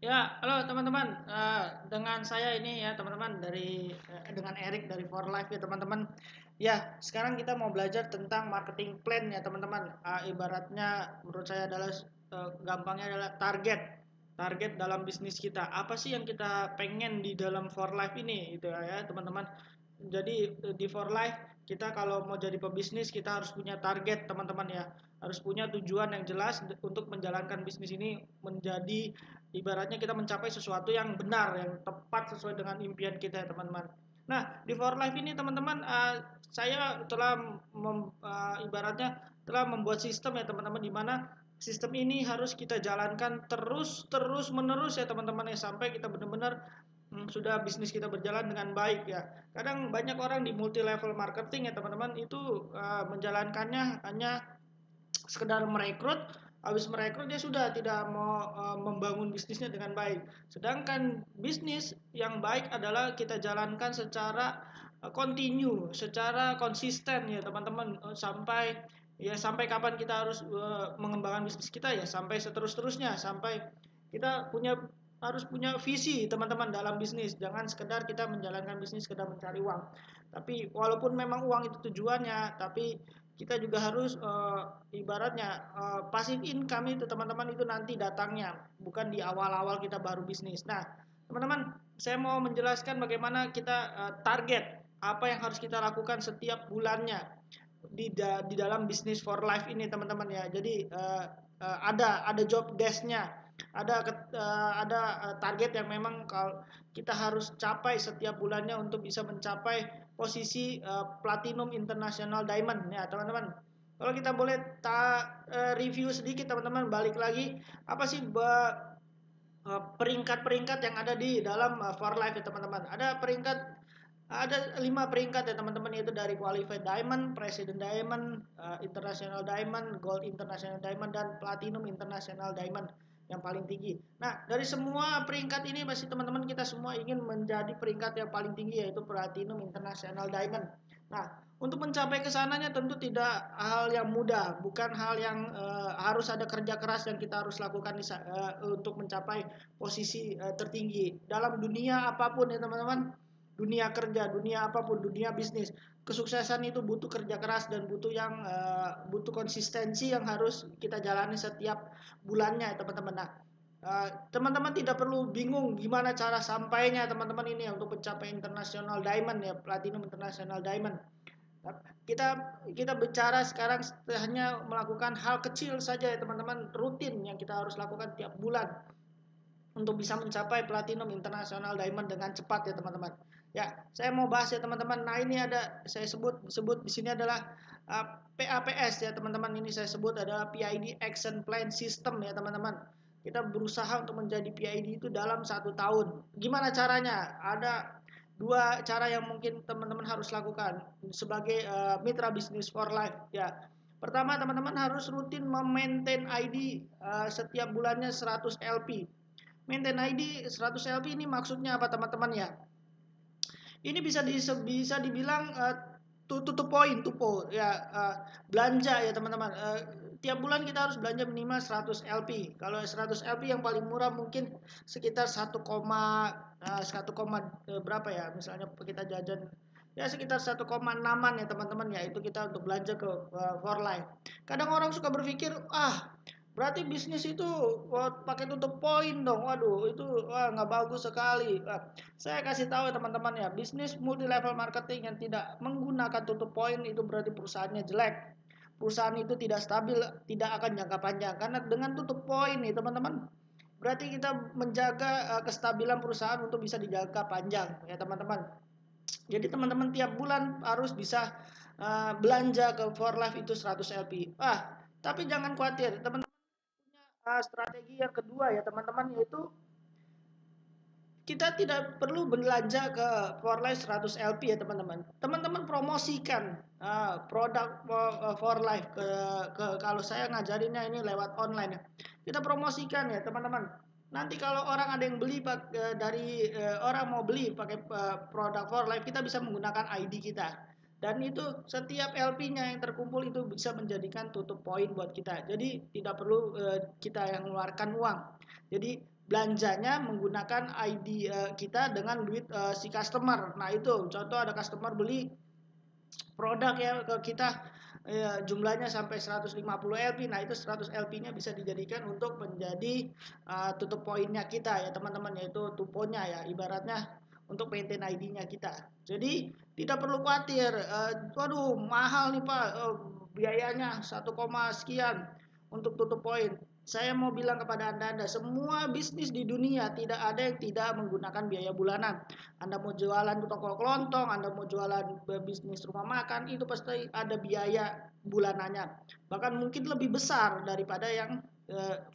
Ya, halo teman-teman. Dengan saya ini ya teman-teman dengan Erik dari For Life ya teman-teman. Ya, sekarang kita mau belajar tentang marketing plan ya teman-teman. Ibaratnya menurut saya adalah gampangnya adalah target dalam bisnis kita. Apa sih yang kita pengen di dalam For Life ini gitu ya teman-teman. Jadi di For Life kita kalau mau jadi pebisnis kita harus punya target teman-teman ya. Harus punya tujuan yang jelas untuk menjalankan bisnis ini menjadi ibaratnya kita mencapai sesuatu yang benar, yang tepat sesuai dengan impian kita ya teman-teman. Nah, di For Life ini teman-teman, saya telah ibaratnya telah membuat sistem ya teman-teman, di mana sistem ini harus kita jalankan terus menerus ya teman-teman ya sampai kita benar-benar sudah bisnis kita berjalan dengan baik ya. Kadang banyak orang di multi level marketing ya teman-teman itu menjalankannya hanya sekedar merekrut, habis merekrut dia sudah tidak mau membangun bisnisnya dengan baik. Sedangkan bisnis yang baik adalah kita jalankan secara continue, secara konsisten ya teman-teman, sampai kapan kita harus mengembangkan bisnis kita ya sampai seterus-terusnya, sampai kita harus punya visi teman-teman dalam bisnis. Jangan sekedar kita menjalankan bisnis sekedar mencari uang. Tapi walaupun memang uang itu tujuannya, tapi kita juga harus ibaratnya passive income itu teman-teman itu nanti datangnya, bukan di awal-awal kita baru bisnis. Nah, teman-teman, saya mau menjelaskan bagaimana kita target apa yang harus kita lakukan setiap bulannya di dalam bisnis for life ini teman-teman ya. Jadi ada job desk-nya, ada target yang memang kalau kita harus capai setiap bulannya untuk bisa mencapai posisi platinum international diamond ya teman-teman. Kalau kita boleh review sedikit teman-teman, balik lagi apa sih peringkat-peringkat yang ada di dalam For Life ya teman-teman. Ada 5 peringkat ya teman-teman, yaitu dari Qualified Diamond, President Diamond, International Diamond, Gold International Diamond, dan Platinum International Diamond yang paling tinggi. Nah, dari semua peringkat ini pasti teman-teman kita semua ingin menjadi peringkat yang paling tinggi, yaitu Platinum International Diamond. Nah, untuk mencapai kesananya tentu tidak hal yang mudah, bukan hal yang harus ada kerja keras yang kita harus lakukan untuk mencapai posisi tertinggi dalam dunia apapun ya teman-teman, dunia kerja, dunia apapun, dunia bisnis. Kesuksesan itu butuh kerja keras dan butuh konsistensi yang harus kita jalani setiap bulannya, teman-teman. Nah, teman-teman tidak perlu bingung gimana cara sampainya teman-teman ini ya, untuk mencapai international diamond ya, platinum international diamond. Kita kita bicara sekarang hanya melakukan hal kecil saja ya teman-teman, rutin yang kita harus lakukan tiap bulan untuk bisa mencapai platinum international diamond dengan cepat ya teman-teman. Ya, saya mau bahas ya teman-teman. Nah, ini ada saya sebut di sini adalah PAPS ya teman-teman. Ini saya sebut adalah PID Action Plan System ya teman-teman. Kita berusaha untuk menjadi PID itu dalam 1 tahun. Gimana caranya? Ada dua cara yang mungkin teman-teman harus lakukan sebagai mitra bisnis for life ya. Pertama, teman-teman harus rutin memaintain ID setiap bulannya 100 LP. Maintain ID 100 LP ini maksudnya apa teman-teman ya? Ini bisa dibilang to the point, ya, belanja ya teman-teman. Tiap bulan kita harus belanja minimal 100 LP. Kalau 100 LP yang paling murah mungkin sekitar 1, berapa ya? Misalnya kita jajan ya sekitar 1,6-an ya teman-teman ya, itu kita untuk belanja ke for life. Kadang orang suka berpikir, berarti bisnis itu pakai tutup poin dong. Waduh, itu nggak bagus sekali. Saya kasih tahu ya teman-teman ya, bisnis multi level marketing yang tidak menggunakan tutup poin itu berarti perusahaannya jelek. Perusahaan itu tidak stabil, tidak akan jangka panjang. Karena dengan tutup poin nih teman-teman, berarti kita menjaga kestabilan perusahaan untuk bisa dijaga panjang ya teman-teman. Jadi teman-teman tiap bulan harus bisa belanja ke For Life itu 100 LP. Tapi jangan khawatir, teman-teman punya strategi yang kedua ya teman-teman, yaitu kita tidak perlu belanja ke For Life 100 LP ya teman-teman. Teman-teman promosikan produk For Life kalau saya ngajarinnya ini lewat online ya. Kita promosikan ya teman-teman. Nanti kalau orang ada yang beli dari orang mau beli pakai produk For Life, kita bisa menggunakan ID kita. dan itu setiap LP-nya yang terkumpul itu bisa menjadikan tutup poin buat kita. Jadi tidak perlu kita yang mengeluarkan uang. Jadi belanjanya menggunakan ID kita dengan duit si customer. Nah itu contoh ada customer beli produk ya ke kita jumlahnya sampai 150 LP. Nah itu 100 LP-nya bisa dijadikan untuk menjadi tutup poinnya kita ya teman-teman, yaitu tuponya ya ibaratnya untuk maintain ID-nya kita. Jadi tidak perlu khawatir, waduh mahal nih Pak, biayanya 1, sekian untuk tutup poin. Saya mau bilang kepada Anda, semua bisnis di dunia tidak ada yang tidak menggunakan biaya bulanan. Anda mau jualan toko kelontong, Anda mau jualan bisnis rumah makan, itu pasti ada biaya bulanannya. Bahkan mungkin lebih besar daripada yang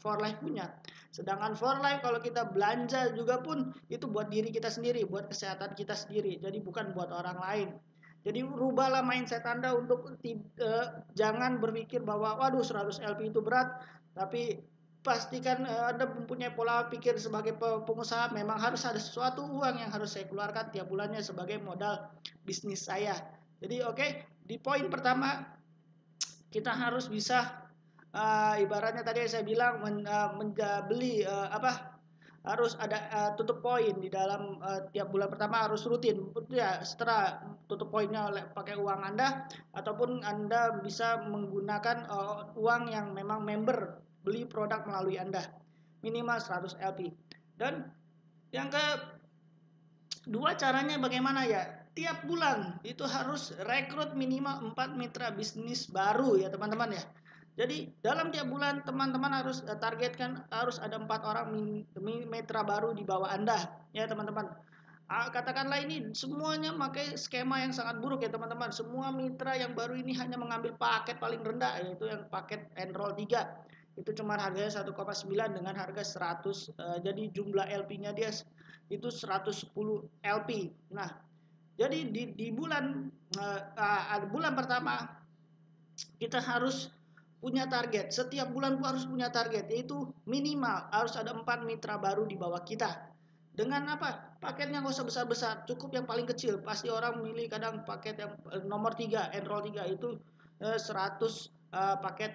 for life punya. Sedangkan for life kalau kita belanja juga pun itu buat diri kita sendiri, buat kesehatan kita sendiri. Jadi bukan buat orang lain. Jadi rubahlah mindset Anda untuk jangan berpikir bahwa waduh 100 LP itu berat, tapi pastikan Anda mempunyai pola pikir sebagai pengusaha, memang harus ada sesuatu uang yang harus saya keluarkan tiap bulannya sebagai modal bisnis saya. Jadi di poin pertama kita harus bisa ibaratnya tadi saya bilang beli harus ada tutup poin di dalam tiap bulan pertama harus rutin ya. Setelah tutup poinnya pakai uang Anda ataupun Anda bisa menggunakan uang yang memang member beli produk melalui Anda minimal 100 LP. Dan yang kedua caranya bagaimana ya, tiap bulan itu harus rekrut minimal 4 mitra bisnis baru ya teman-teman ya. Jadi dalam tiap bulan teman-teman harus targetkan harus ada 4 orang mitra baru di bawah Anda ya teman-teman. Katakanlah ini semuanya pakai skema yang sangat buruk ya teman-teman. Semua mitra yang baru ini hanya mengambil paket paling rendah, yaitu yang paket Enroll 3. Itu cuma harganya 1,9 dengan harga 100. Jadi jumlah LP-nya dia itu 110 LP. Nah, jadi di bulan bulan pertama kita harus punya target. Setiap bulan harus punya target, yaitu minimal harus ada 4 mitra baru di bawah kita. Dengan apa? Paketnya nggak usah besar-besar, cukup yang paling kecil. Pasti orang milih kadang paket yang nomor 3, Enroll 3 itu 100 paket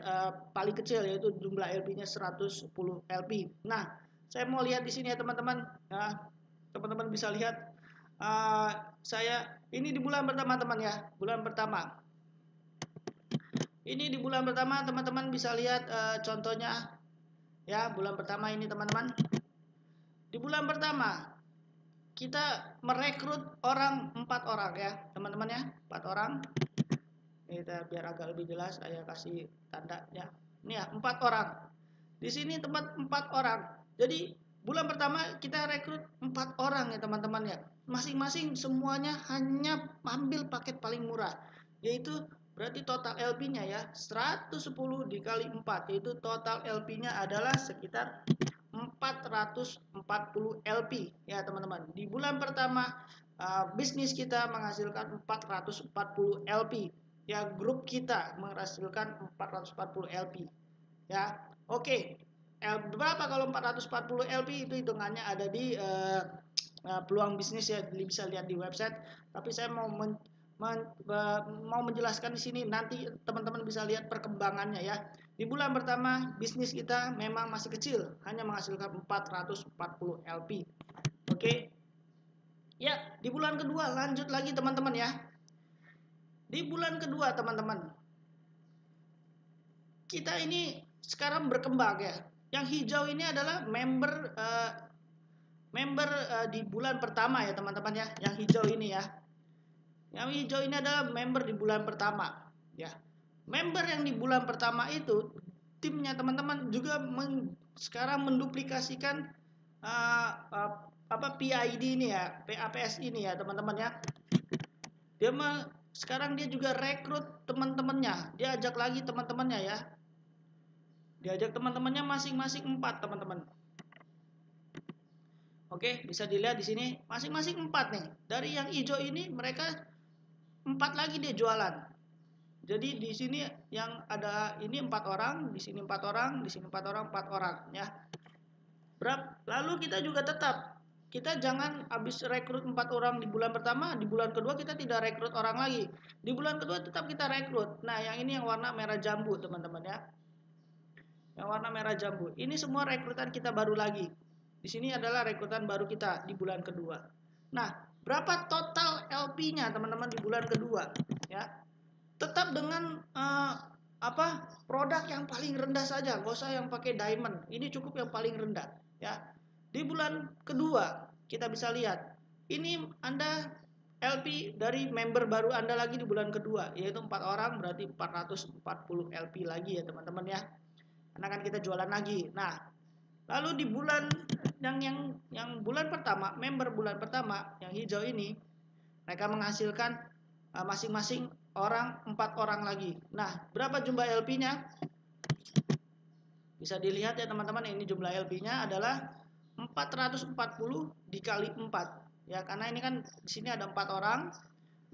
paling kecil, yaitu jumlah LP-nya 110 LP. Nah, saya mau lihat di sini ya teman-teman. Nah, teman-teman bisa lihat saya ini di bulan pertama teman ya, bulan pertama. Ini di bulan pertama teman-teman bisa lihat contohnya ya, bulan pertama ini teman-teman. Di bulan pertama kita merekrut orang 4 orang ya teman-teman ya, 4 orang. Kita biar agak lebih jelas saya kasih tanda ya. Ini ya 4 orang. Di sini tempat 4 orang. Jadi bulan pertama kita rekrut 4 orang ya teman-teman ya. Masing-masing semuanya hanya ambil paket paling murah, yaitu berarti total LP-nya ya 110 dikali 4, yaitu total LP-nya adalah sekitar 440 LP ya teman-teman. Di bulan pertama bisnis kita menghasilkan 440 LP ya, grup kita menghasilkan 440 LP ya. Berapa kalau 440 LP? Itu hitungannya ada di peluang bisnis ya, bisa lihat di website. Tapi saya mau menjelaskan di sini, nanti teman-teman bisa lihat perkembangannya ya. Di bulan pertama bisnis kita memang masih kecil, hanya menghasilkan 440 LP. Ya, di bulan kedua lanjut lagi teman-teman ya. Di bulan kedua teman-teman, kita ini sekarang berkembang ya. Yang hijau ini adalah member di bulan pertama ya teman-teman ya. Yang hijau ini ya. Yang hijau ini adalah member di bulan pertama ya. Member yang di bulan pertama itu timnya teman-teman juga sekarang menduplikasikan PID ini ya, PAPS ini ya teman-teman ya. Sekarang dia juga rekrut teman-temannya. Dia ajak lagi teman-temannya ya. Diajak teman-temannya masing-masing 4 teman-teman. Bisa dilihat di sini masing-masing 4 nih. Dari yang hijau ini mereka 4 lagi dia jualan. Jadi di sini yang ada ini 4 orang, di sini 4 orang, di sini 4 orang, 4 orang ya. Lalu kita juga tetap kita jangan habis rekrut 4 orang di bulan pertama, di bulan kedua kita tidak rekrut orang lagi. Di bulan kedua tetap kita rekrut. Nah, yang ini yang warna merah jambu, teman-teman ya. Yang warna merah jambu. Ini semua rekrutan kita baru lagi. Di sini adalah rekrutan baru kita di bulan kedua. Nah, berapa total LP-nya teman-teman di bulan kedua? Ya, tetap dengan produk yang paling rendah saja, nggak usah yang pakai diamond. Ini cukup yang paling rendah. Ya, di bulan kedua kita bisa lihat, ini Anda LP dari member baru Anda lagi di bulan kedua, yaitu 4 orang, berarti 440 LP lagi ya teman-teman ya. Karena kan kita jualan lagi. Nah, lalu di bulan yang bulan pertama, member bulan pertama yang hijau ini, mereka menghasilkan masing-masing orang 4 orang lagi. Nah, berapa jumlah LP-nya? Bisa dilihat ya teman-teman, ini jumlah LP-nya adalah 440 dikali 4. Ya, karena ini kan di sini ada 4 orang,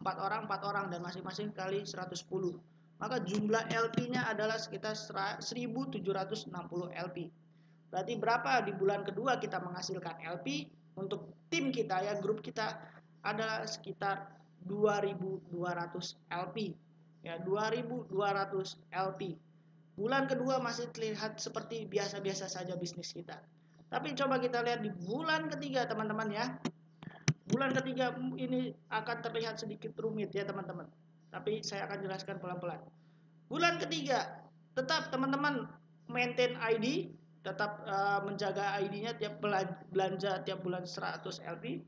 4 orang, 4 orang dan masing-masing kali 110. Maka jumlah LP-nya adalah sekitar 1760 LP. Berarti berapa di bulan kedua kita menghasilkan LP untuk tim kita ya, grup kita adalah sekitar 2200 LP. Ya, 2200 LP. Bulan kedua masih terlihat seperti biasa-biasa saja bisnis kita. Tapi coba kita lihat di bulan ketiga teman-teman ya. Bulan ketiga ini akan terlihat sedikit rumit ya teman-teman. Tapi saya akan jelaskan pelan-pelan. Bulan ketiga, tetap teman-teman maintain ID, tetap menjaga ID-nya tiap belanja tiap bulan 100 LP.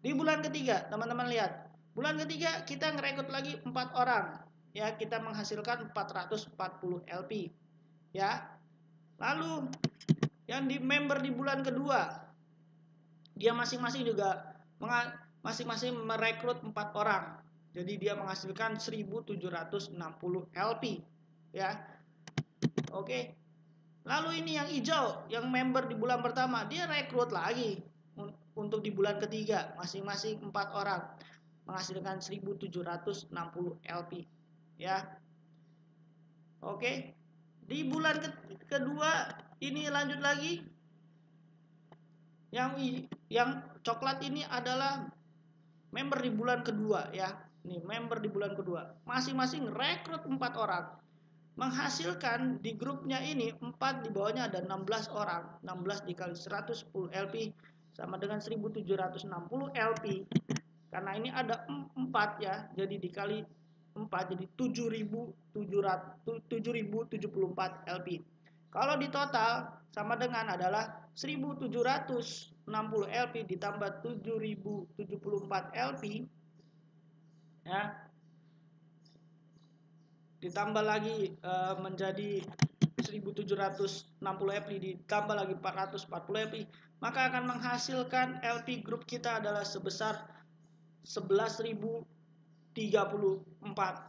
Di bulan ketiga, teman-teman lihat. Bulan ketiga kita ngerekrut lagi 4 orang. Ya, kita menghasilkan 440 LP. Ya. Lalu yang di member di bulan kedua, dia masing-masing juga masing-masing merekrut 4 orang. Jadi dia menghasilkan 1760 LP ya. Oke. Lalu ini yang hijau, yang member di bulan pertama, dia rekrut lagi untuk di bulan ketiga, masing-masing 4 orang menghasilkan 1760 LP ya. Oke. Di bulan kedua ini lanjut lagi. Yang coklat ini adalah member di bulan kedua ya. Nih, member di bulan kedua. Masing-masing rekrut 4 orang. Menghasilkan di grupnya ini 4, di bawahnya ada 16 orang. 16 dikali 110 LP sama dengan 1760 LP. Karena ini ada 4 ya. Jadi dikali 4 jadi 7074 LP. Kalau di total sama dengan adalah 1760 LP ditambah 7074 LP ya. Ditambah lagi menjadi 1760 LP ditambah lagi 440 LP, maka akan menghasilkan LP grup kita adalah sebesar 11.034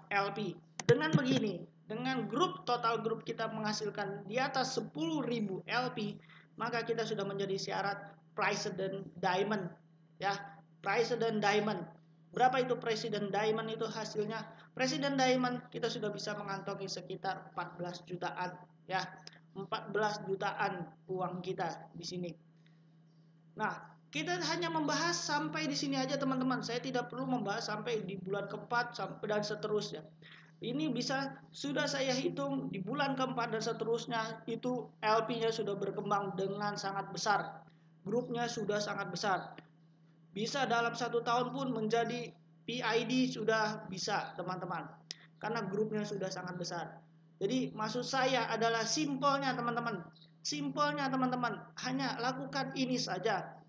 LP. Dengan begini, dengan total grup kita menghasilkan di atas 10.000 LP, maka kita sudah menjadi syarat President Diamond ya. President Diamond. Berapa itu President Diamond itu hasilnya? President Diamond kita sudah bisa mengantongi sekitar 14 jutaan ya. 14 jutaan uang kita di sini. Nah, kita hanya membahas sampai di sini aja teman-teman. Saya tidak perlu membahas sampai di bulan keempat sampai dan seterusnya. Ini bisa sudah saya hitung di bulan keempat dan seterusnya itu LP-nya sudah berkembang dengan sangat besar. Grupnya sudah sangat besar. Bisa dalam 1 tahun pun menjadi PID sudah bisa teman-teman. Karena grupnya sudah sangat besar. Jadi maksud saya adalah simpelnya teman-teman. Simpelnya teman-teman, hanya lakukan ini saja.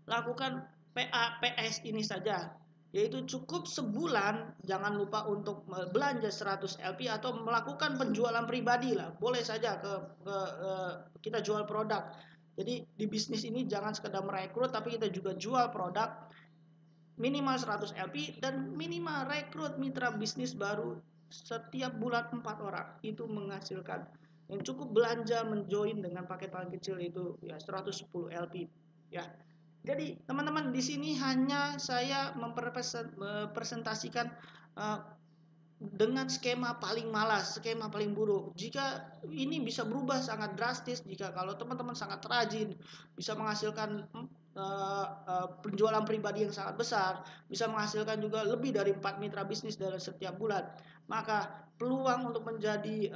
Lakukan PAPS ini saja, yaitu cukup sebulan, jangan lupa untuk belanja 100 LP atau melakukan penjualan pribadi lah, boleh saja kita jual produk. Jadi di bisnis ini jangan sekedar merekrut, tapi kita juga jual produk minimal 100 LP dan minimal rekrut mitra bisnis baru setiap bulan 4 orang, itu menghasilkan yang cukup belanja menjoin dengan paket paling kecil itu ya 110 LP ya. Jadi teman-teman di sini hanya saya mempresentasikan dengan skema paling malas, skema paling buruk. Jika ini bisa berubah sangat drastis jika kalau teman-teman sangat rajin, bisa menghasilkan penjualan pribadi yang sangat besar, bisa menghasilkan juga lebih dari 4 mitra bisnis dalam setiap bulan. Maka peluang untuk menjadi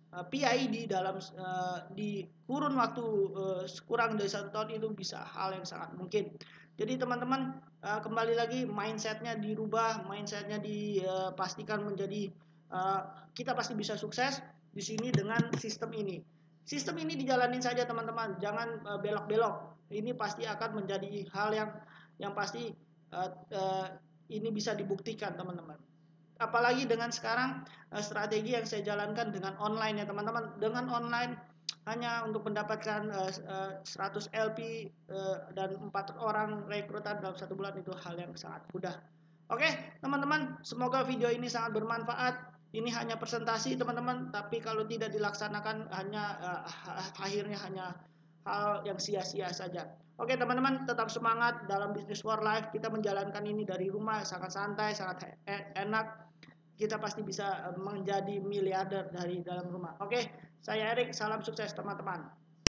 PID dalam di kurun waktu kurang dari 1 tahun itu bisa hal yang sangat mungkin. Jadi teman-teman, kembali lagi mindsetnya dirubah, mindsetnya dipastikan menjadi kita pasti bisa sukses di sini dengan sistem ini. Sistem ini dijalanin saja teman-teman, jangan belok-belok. Ini pasti akan menjadi hal yang pasti ini bisa dibuktikan teman-teman. Apalagi dengan sekarang strategi yang saya jalankan dengan online ya teman-teman. Dengan online hanya untuk mendapatkan 100 LP dan 4 orang rekrutan dalam 1 bulan itu hal yang sangat mudah. Oke teman-teman, semoga video ini sangat bermanfaat. Ini hanya presentasi teman-teman, tapi kalau tidak dilaksanakan akhirnya hanya hal yang sia-sia saja. Oke teman-teman, tetap semangat dalam bisnis for life. Kita menjalankan ini dari rumah, sangat santai, sangat enak. Kita pasti bisa menjadi miliarder dari dalam rumah. Oke, saya Erik, salam sukses teman-teman.